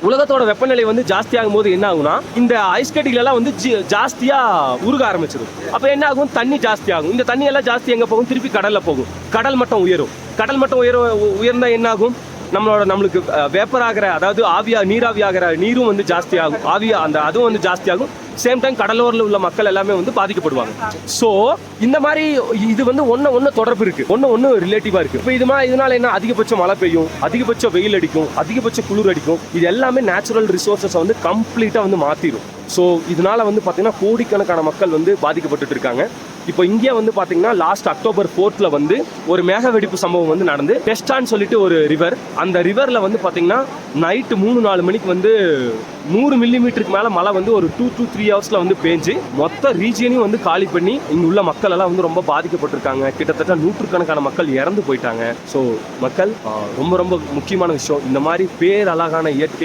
உலகத்தோட வெப்பநிலை வந்து ஜாஸ்தி ஆகும் போது என்ன ஆகும்னா இந்த ஐஸ் கட்டிகள் எல்லாம் வந்து ஜாஸ்தியா உருக ஆரம்பிச்சிடும். அப்ப என்ன ஆகும், தண்ணி ஜாஸ்தி ஆகும். இந்த தண்ணி எல்லாம் ஜாஸ்தி எங்க போகும், திருப்பி கடல்ல போகும். கடல் மட்டம் உயரும். கடல் மட்டம் உயர்ந்தா என்ன ஆகும், நம்மளுக்கு வேப்பர் ஆகிற, அதாவது நீராவி ஆகிற நீரும் வந்து ஜாஸ்தி ஆகும். அதுவும் வந்து ஜாஸ்தி ஆகும். சேம் டைம் கடலோரில் உள்ள மக்கள் எல்லாமே வந்து பாதிக்கப்படுவாங்க. ஸோ இந்த மாதிரி இது வந்து ஒன்று தொடர்பு இருக்கு, ஒன்று ரிலேட்டிவா இருக்கு. இப்போ இதனால என்ன, அதிகபட்ச மழை பெய்யும், அதிகபட்ச வெயில் அடிக்கும், அதிகபட்ச குளிர் அடிக்கும். இது எல்லாமே நேச்சுரல் ரிசோர்ஸஸ் வந்து கம்ப்ளீட்டா வந்து மாத்திரும். ஸோ இதனால வந்து பார்த்தீங்கன்னா கோடிக்கணக்கான மக்கள் வந்து பாதிக்கப்பட்டு இருக்காங்க. இப்போ இங்கே வந்து பார்த்தீங்கன்னா லாஸ்ட் அக்டோபர் 4th வந்து ஒரு மேக வெடிப்பு சம்பவம் வந்து நடந்து, டெஸ்டான்னு சொல்லிட்டு ஒரு ரிவர், அந்த ரிவர்ல வந்து பார்த்தீங்கன்னா நைட்டு 3-4 மணிக்கு வந்து 100 மில்லிமீட்டருக்கு மேலே மழை வந்து ஒரு 2 to 3 ஹவர்ஸ்ல வந்து பேஞ்சு மொத்த ரீஜியனையும் வந்து காலி பண்ணி இங்கே உள்ள மக்கள் எல்லாம் வந்து ரொம்ப பாதிக்கப்பட்டிருக்காங்க. கிட்டத்தட்ட 100கணக்கான மக்கள் இறந்து போயிட்டாங்க. ஸோ மக்கள் ரொம்ப ரொம்ப முக்கியமான விஷயம், இந்த மாதிரி பேரழகான இயற்கை